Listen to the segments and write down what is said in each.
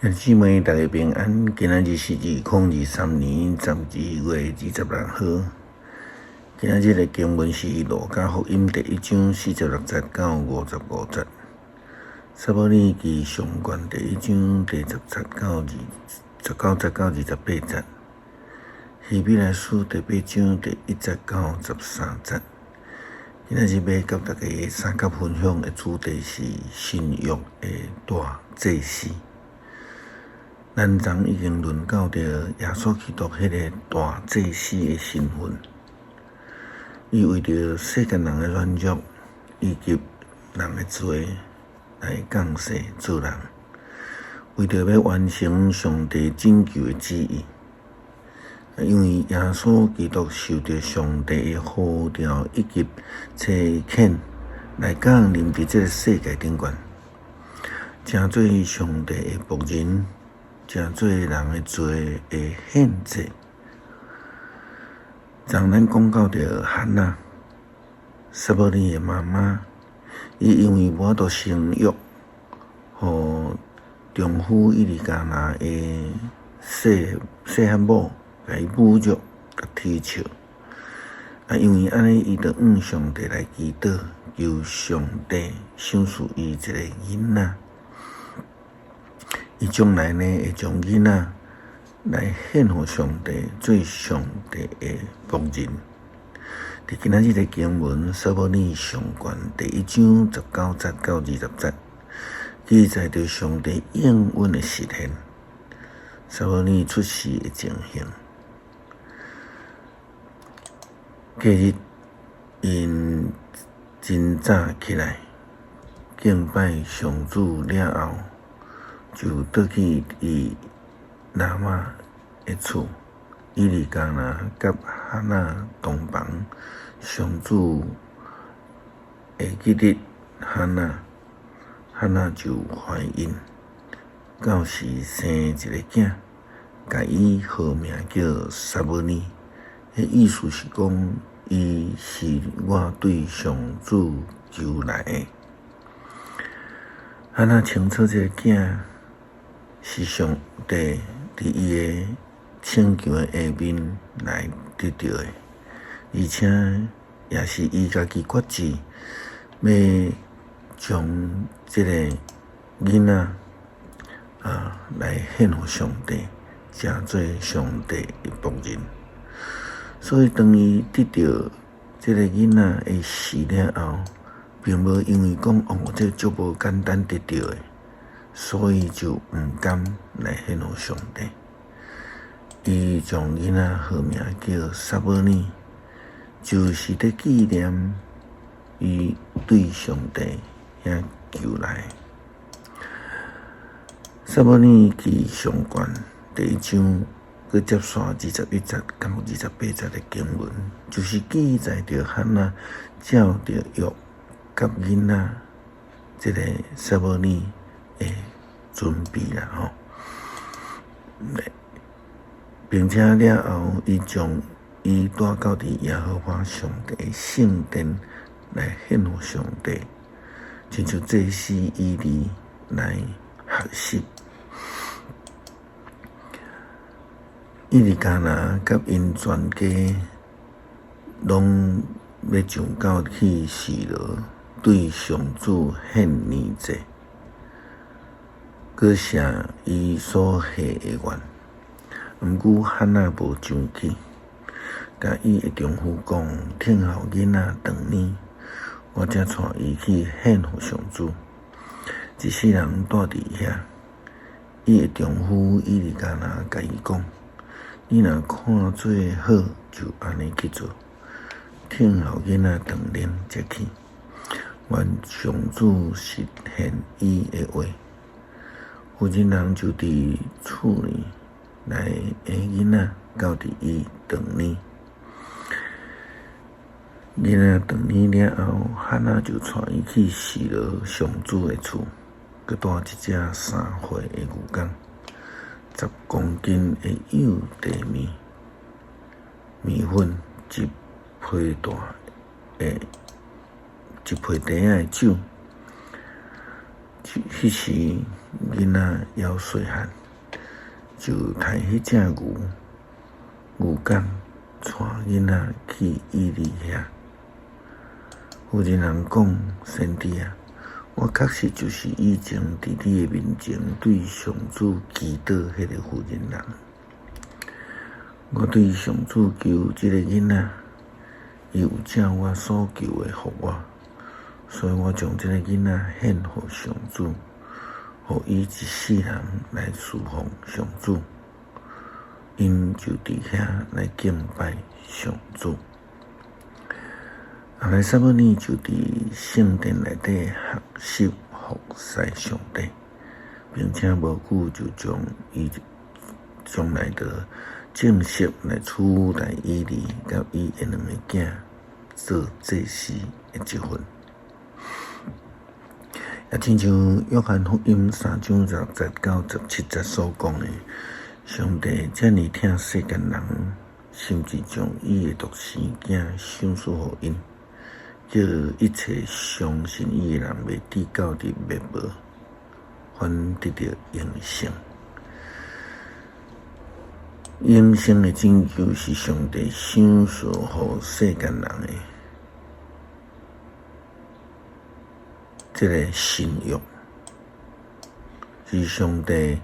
兄姊妹，大家平安。今仔日是2023年12月26号。今仔日的经文是《路加福音》第1章46节到55节，《撒母耳記上卷》第1章第10節到19節到28節，《希伯來書》第8章第1節到13節。今仔日要甲大家三角分享的主題是新約的大祭司。咱昨已经论到着耶稣基督迄个大祭司的身份，伊为着世间人的软弱以及人的罪来降世做人，为着要完成上帝拯救的旨意。因为耶稣基督受着上帝的呼召以及差遣来降临伫这个世界顶悬，成做上帝的仆人。成做人的罪的限制。昨咱讲到着汉娜，撒母耳的妈妈，伊因为无法度生育，互丈夫伊利加拿的细汉某甲伊侮辱、甲踢笑。因为安尼，伊就向上帝来祈祷，求上帝赏赐伊一个囡仔。伊将来呢，会将囡仔来献互上帝，做上帝的仆人。伫今仔日的经文《撒母耳上卷》第1章19节到20节，记载着上帝应允的实现，撒母耳出世的情形。隔日，因真早起来敬拜上主了后，就倒去伊拿玛的厝，伊利加拿甲哈娜同房。上主下几日，哈娜就怀孕，到时生一个囝，甲伊号名叫撒母耳。迄意思是讲，伊是我对上主求来的。哈娜清楚这个囝是上帝伫伊的请求的下面来得到的，而且也是伊家己决志，要将这个囡仔来献互上帝，成做上帝的仆人。所以当伊得到这个囡仔的事了后，并无因为讲这足无简单得到的，所以就毋甘来献互上帝。伊将囡仔号名叫撒母耳，就是伫纪念伊对上帝遐求来。撒母耳记上卷第1章，佮接续21节到28节的经文，就是记载着汉娜照着约甲囡仔这个撒母耳的准备啦吼，并且了后，伊将伊带到伫耶和华上帝的圣殿来献互上帝，亲像祭司以利来学习。伊利加拿甲因全家拢要上到去示罗，对上主献年祭，佮写伊所许的愿。毋过汉娜无上去，甲伊的丈夫讲，听候囡仔长年，我才带伊去献互上主。一世人住伫遐，伊的丈夫伊利加拿甲伊讲，你若看做好，就安尼去做。听候囡仔长年才去，愿上主实现伊的话。有钱人就伫厝里来下囡仔到伫伊长年，囡仔长年了后，汉娜就带伊去示罗上主的厝，佮带一只3岁的牛犅，10公斤的幼地米粉，一皮袋的酒。迄时囡仔枵细汉，就杀迄只牛，牛公带囡仔去伊犁遐。有一人讲：先知啊，我确实就是以前伫你的面前对上主祈祷迄个妇人人。我对上主求即个囡仔，伊有照我所求的互我，所以我将即个囡仔献互上主，互伊一世人来侍奉上主，因就伫遐来敬拜上主。后来撒母耳就伫圣殿内底学习服侍上帝，并且无久就将伊将来的正式来取代以利甲伊的两个囝做祭司的职分。也亲像约翰福音3章16到17节所讲的，上帝遮尔疼世间人，甚至将伊的独生囝赏赐互因，叫一切相信伊的人袂跌到伫灭亡，反得到永生。永生的拯救是上帝赏赐予世间人的这个新约，是上帝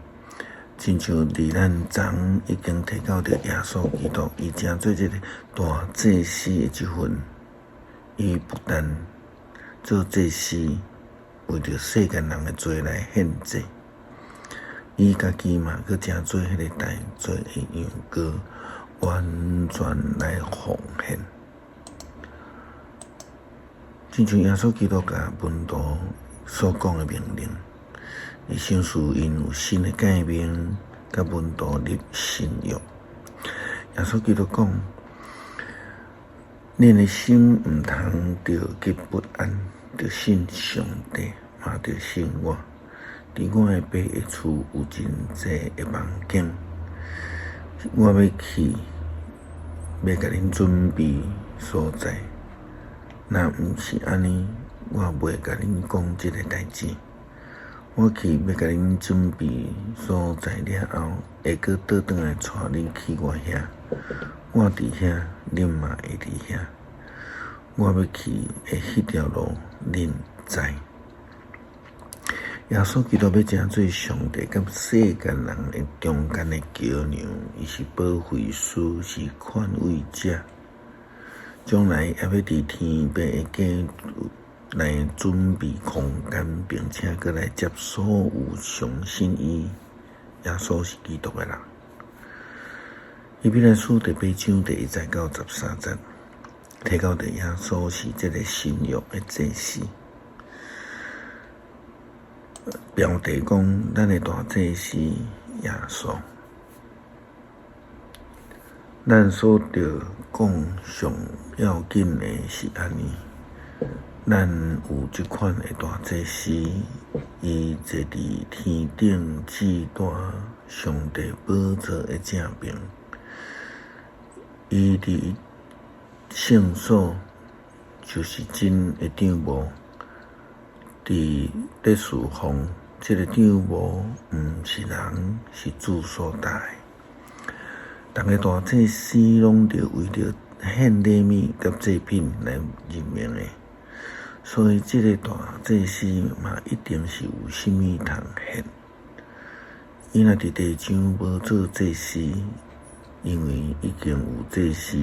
亲像伫咱昨已经提到着耶稣基督，伊正做这个大祭司的这份，伊不但做祭司，为着世间人的罪来献祭。伊家己嘛，佮正做迄个代做的羊羔，完全来奉献。亲像耶稣基督甲门徒所讲的命令，伊赏赐因有新的诫命，甲门徒立新约。耶稣基督讲：恁的心毋通着急不安，着信上帝，嘛着信我。伫我的爸的厝有真济的房间，我要去，要甲恁准备所在。若毋是安尼，我袂甲恁讲即个代志。我去要甲恁准备所在了后，会阁倒转来带恁去我遐。我伫遐，恁嘛会伫遐。我要去的迄条路，恁知。耶稣基督要成做上帝甲世间人的中间的桥梁，伊是保惠师，是劝慰者。将来也要伫天父的家来准备空间，并且阁来接所有相信伊耶稣是基督的人。以弗所书第8章第1节到13节，提到的耶稣是这个新约的祭司。标题讲，咱的大祭司耶稣，咱所着讲上要紧的是安尼，咱有这款的大祭司，伊坐伫天顶至大上帝宝座的正边，伊伫圣所就是真的长幕。伫咧侍奉，这个长幕毋是人，是主所带的。逐个大祭司拢着为着献礼物甲祭品来任命的，所以这个大祭司嘛，一定是有啥物通献。伊若伫地上无做祭司，因为已经有祭司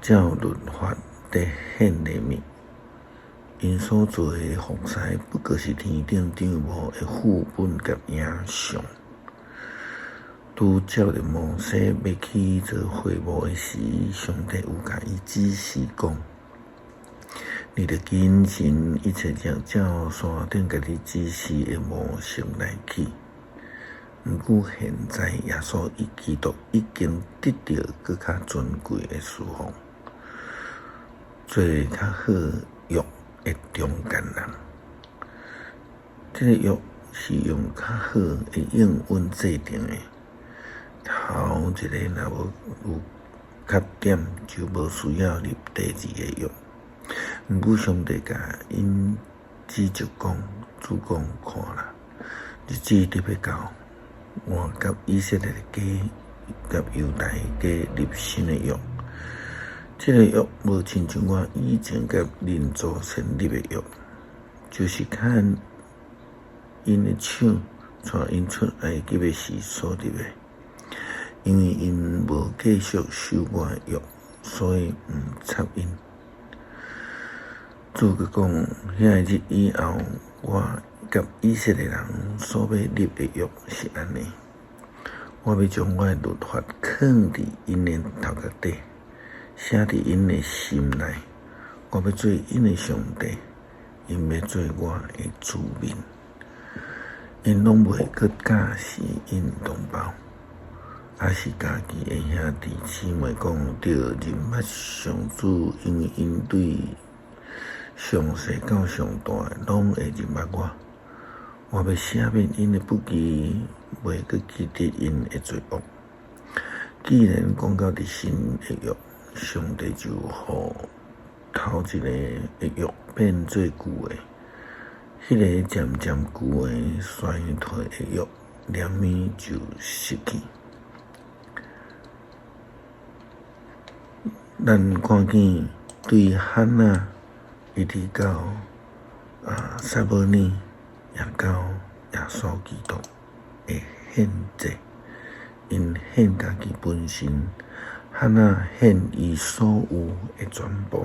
照律法伫献礼物。因所做的服侍，不过是天顶长幕的副本甲影像。拄照着摩西要去做会幕的时，上帝有甲伊指示讲：你着谨慎一切照山顶甲你指示的模式来去。毋过现在耶稣基督已经得到更较尊贵的侍奉，做较好约的中间人，这个约是用较好的应允制定的。头一个若无缺点，就无需要立第二个约。毋过上帝甲因指着讲，主讲看啦，日子特别到，我甲以色列的家，甲犹大家立新的约。这个约无亲像我以前甲恁祖先立的约，就是看因的手带因出埃及的时所立的。因为因无继续守我的约，所以毋插因。主佮讲，遐日以后，我甲以色列人所要立的约是安尼：我要将我的律法藏伫因的头壳底，写伫因的心内。我要做因的上帝，因要做我的子民。因拢袂佮假是因同胞，还是家己的兄弟姊妹讲着认捌上主，因为因对上细到上大拢会认捌我。我要赦免因的不义，袂佮记得因的罪恶。既然讲到伫新的约，上帝就互头一个的约变做旧的，迄个渐渐旧的衰退的约，连绵就失去。咱看见对汉娜一直到撒母耳，也到耶稣基督的献祭，因献家己本身，汉娜献伊所有的全部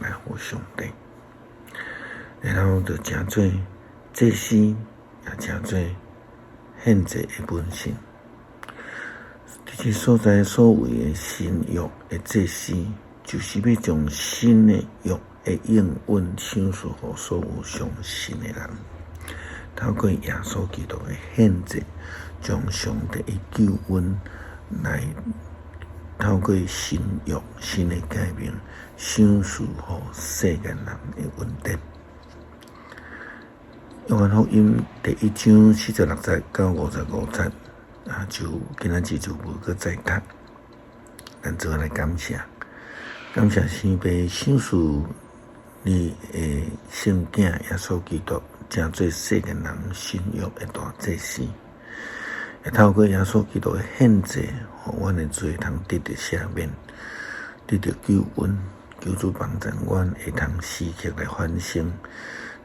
来互上帝，然后就成做祭司，也成做献祭的本身。伫这所在所谓的新约的祭司，就是要将新的约的应允赏赐予所有相信的人。透过耶稣基督的献祭，将上帝的救恩来透过新约新的改变，赏赐予世间人的恩典。约翰福音第1章46节到55节。就今仔日就无搁再读，咱做来感谢生父赏赐你的圣囝耶稣基督，成做世间人信约的大祭司，也透过耶稣基督的献祭，互阮的罪通得到赦免，得到救恩，求主帮助阮会通时刻来反省。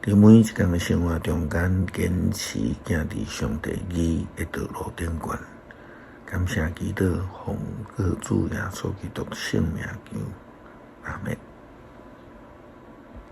伫每一天的生活中间，坚持行伫上帝义的道路顶悬。感谢基督，奉靠主耶稣基督圣名求，阿们。